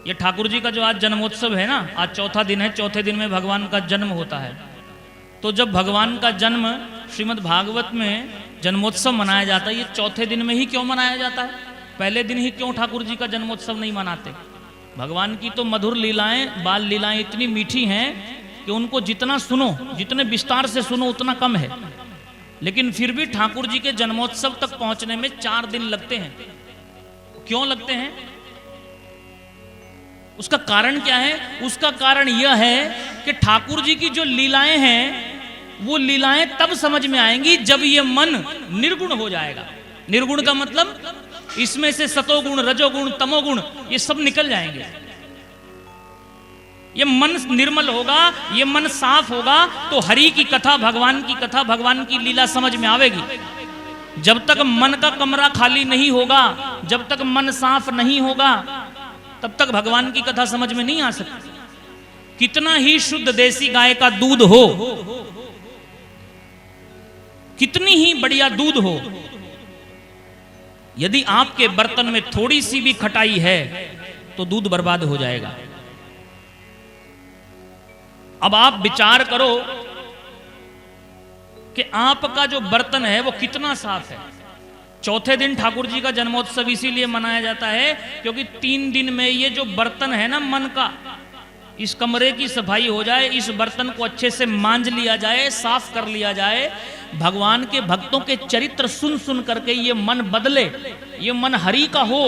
ये ठाकुर जी का जो आज जन्मोत्सव है ना, आज चौथा दिन है, चौथे दिन में भगवान का जन्म होता है। तो जब भगवान का जन्म श्रीमद् भागवत में जन्मोत्सव मनाया जाता है, ये चौथे दिन में ही क्यों मनाया जाता है? पहले दिन ही क्यों ठाकुर जी का जन्मोत्सव नहीं मनाते? भगवान की तो मधुर लीलाएं, बाल लीलाएं इतनी मीठी हैं कि उनको जितना सुनो, जितने विस्तार से सुनो उतना कम है। लेकिन फिर भी ठाकुर जी के जन्मोत्सव तक पहुंचने में 4 दिन लगते हैं। क्यों लगते हैं? उसका कारण क्या है? उसका कारण यह है कि ठाकुर जी की जो लीलाएं हैं, वो लीलाएं तब समझ में आएंगी जब ये मन निर्गुण हो जाएगा। निर्गुण का मतलब इसमें से सतोगुण, रजोगुण, तमोगुण ये सब निकल जाएंगे। ये मन निर्मल होगा, ये मन साफ होगा तो हरि की कथा, भगवान की कथा, भगवान की लीला समझ में आवेगी। जब तक मन का कमरा खाली नहीं होगा, जब तक मन साफ नहीं होगा, तब तक भगवान की कथा समझ में नहीं आ सकती। कितना ही शुद्ध देसी गाय का दूध हो, कितनी ही बढ़िया दूध हो, यदि आपके बर्तन में थोड़ी सी भी खटाई है तो दूध बर्बाद हो जाएगा। अब आप विचार करो कि आपका जो बर्तन है वो कितना साफ है। चौथे दिन ठाकुर जी का जन्मोत्सव इसीलिए मनाया जाता है क्योंकि 3 दिन में ये जो बर्तन है ना मन का, इस कमरे की सफाई हो जाए, इस बर्तन को अच्छे से मांज लिया जाए, साफ कर लिया जाए। भगवान के भक्तों के चरित्र सुन सुन करके ये मन बदले, ये मन हरि का हो,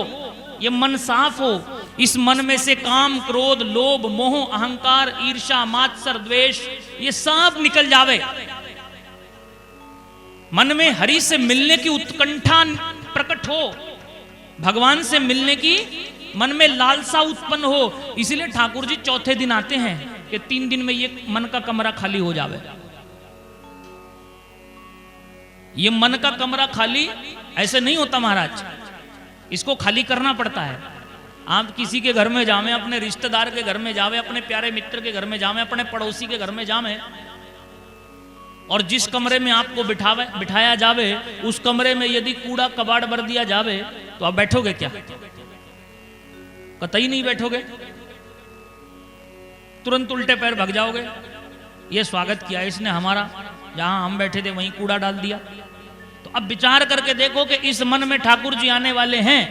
ये मन साफ हो। इस मन में से काम, क्रोध, लोभ, मोह, अहंकार, ईर्ष्या, मात्सर, द्वेष ये सब निकल जावे। मन में हरि से मिलने की उत्कंठा प्रकट हो, भगवान से मिलने की मन में लालसा उत्पन्न हो। इसलिए ठाकुर जी चौथे दिन आते हैं कि 3 दिन में ये मन का कमरा खाली हो जावे। ये मन का कमरा खाली ऐसे नहीं होता महाराज, इसको खाली करना पड़ता है। आप किसी के घर में जावे, अपने रिश्तेदार के घर में जावे, अपने प्यारे मित्र के घर में जावे, अपने पड़ोसी के घर में जावे, और जिस कमरे में आपको बिठाया जावे उस कमरे में यदि कूड़ा कबाड़ भर दिया जावे तो आप बैठोगे क्या? कतई नहीं बैठोगे, तुरंत उल्टे पैर भाग जाओगे। ये स्वागत किया इसने हमारा, जहां हम बैठे थे वहीं कूड़ा डाल दिया। तो अब विचार करके देखो कि इस मन में ठाकुर जी आने वाले हैं,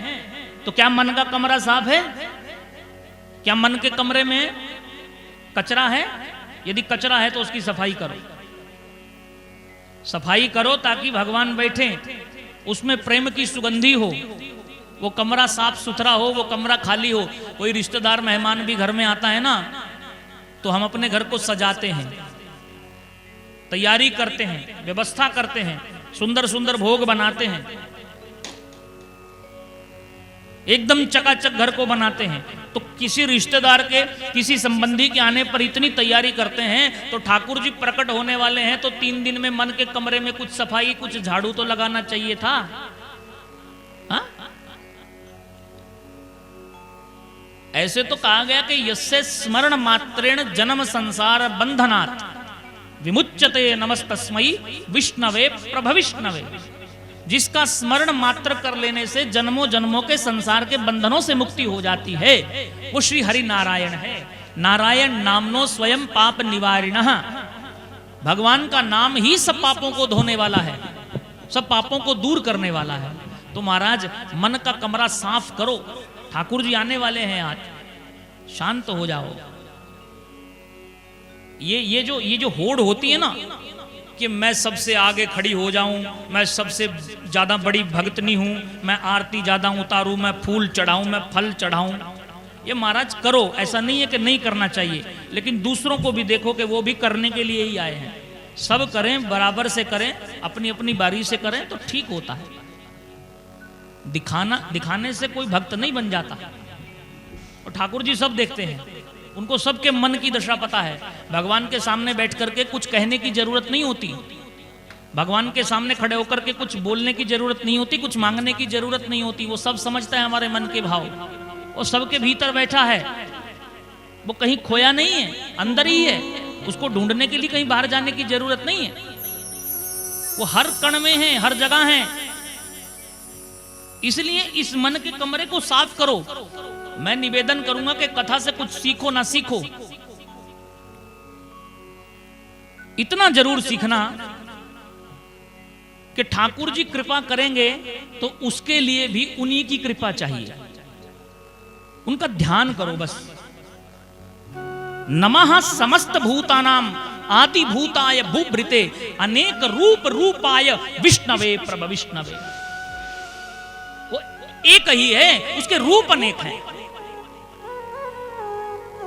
तो क्या मन का कमरा साफ है? क्या मन के कमरे में कचरा है? यदि कचरा है तो उसकी सफाई करो, सफाई करो ताकि भगवान बैठे, उसमें प्रेम की सुगंधी हो, वो कमरा साफ सुथरा हो, वो कमरा खाली हो। कोई रिश्तेदार मेहमान भी घर में आता है ना, तो हम अपने घर को सजाते हैं, तैयारी करते हैं, व्यवस्था करते हैं, सुंदर सुंदर भोग बनाते हैं, एकदम चकाचक घर को बनाते हैं। तो किसी रिश्तेदार के, किसी संबंधी के आने पर इतनी तैयारी करते हैं, तो ठाकुर जी प्रकट होने वाले हैं तो 3 दिन में मन के कमरे में कुछ सफाई, कुछ झाड़ू तो लगाना चाहिए था। हा? ऐसे तो कहा गया कि यस्य स्मरण मात्रेण जन्म संसार बंधनात् विमुच्यते नमस्तस्मै विष्णवे प्रभविष्णवे। जिसका स्मरण मात्र कर लेने से जन्मों जन्मों के संसार के बंधनों से मुक्ति हो जाती है, वो श्री हरि नारायण है। नारायण नामनो स्वयं पाप निवारिणः। भगवान का नाम ही सब पापों को धोने वाला है, सब पापों को दूर करने वाला है। तो महाराज मन का कमरा साफ करो, ठाकुर जी आने वाले हैं आज, शांत हो जाओ। ये जो होड़ होती है ना कि मैं सबसे आगे खड़ी हो जाऊं, मैं सबसे ज्यादा बड़ी भक्तनी हूं, मैं आरती ज्यादा उतारूं, मैं फूल चढ़ाऊं, मैं फल चढ़ाऊं, ये महाराज करो, ऐसा नहीं है कि नहीं करना चाहिए। लेकिन दूसरों को भी देखो कि वो भी करने के लिए ही आए हैं। सब करें, बराबर से करें, अपनी अपनी बारी से करें तो ठीक होता है। दिखाने से कोई भक्त नहीं बन जाता। और ठाकुर जी सब देखते हैं, उनको सबके मन की दशा पता है। भगवान के सामने बैठ करके कुछ कहने की जरूरत नहीं होती, भगवान के सामने खड़े होकर के कुछ बोलने की जरूरत नहीं होती, कुछ मांगने की जरूरत नहीं होती। वो सब समझता है हमारे मन के भाव, वो सबके भीतर बैठा है, वो कहीं खोया नहीं है, अंदर ही है। उसको ढूंढने के लिए कहीं बाहर जाने की जरूरत नहीं है, वो हर कण में है, हर जगह है। इसलिए इस मन के कमरे को साफ करो। मैं निवेदन करूंगा कि कथा से कुछ सीखो ना सीखो, इतना जरूर सीखना कि ठाकुर जी कृपा करेंगे तो उसके लिए भी उन्हीं की कृपा चाहिए, उनका ध्यान करो बस। नमः समस्त भूतानाम आदि भूताय भूभृते अनेक रूप रूपाय विष्णवे प्रभ विष्णवे। वो एक ही है, उसके रूप अनेक हैं।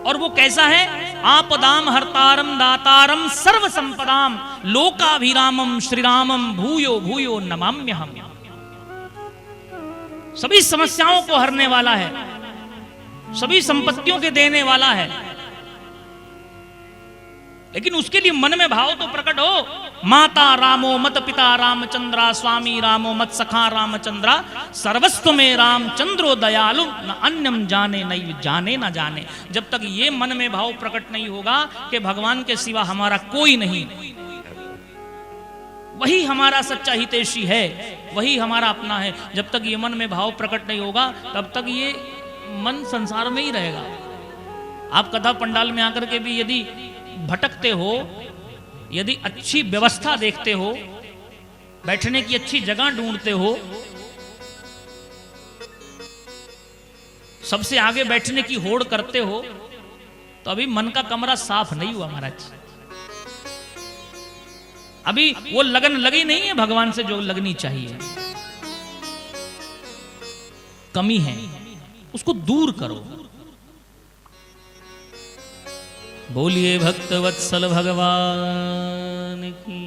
और वो कैसा है? आपदाम हर्तारम दातारम सर्व संपदाम लोकाभिरामम श्रीरामम भूयो भूयो नमाम्यहम्। सभी समस्याओं को हरने वाला है, सभी संपत्तियों के देने वाला है, लेकिन उसके लिए मन में भाव तो प्रकट हो। माता रामो मत पिता रामचंद्रा स्वामी रामो मत सखा रामचंद्रा सर्वस्व में रामचंद्रो दयालु न अन्यम जाने नहीं जाने न जाने। जब तक ये मन में भाव प्रकट नहीं होगा कि भगवान के सिवा हमारा कोई नहीं, वही हमारा सच्चा हितैषी है, वही हमारा अपना है, जब तक ये मन में भाव प्रकट नहीं होगा तब तक ये मन संसार में ही रहेगा। आप कथा पंडाल में आकर के भी यदि भटकते हो, यदि अच्छी व्यवस्था देखते हो, बैठने की अच्छी जगह ढूंढते हो, सबसे आगे बैठने की होड़ करते हो, तो अभी मन का कमरा साफ नहीं हुआ महाराज। अभी वो लगन लगी नहीं है भगवान से जो लगनी चाहिए, कमी है, उसको दूर करो। बोलिए भक्त वत्सल भगवान की।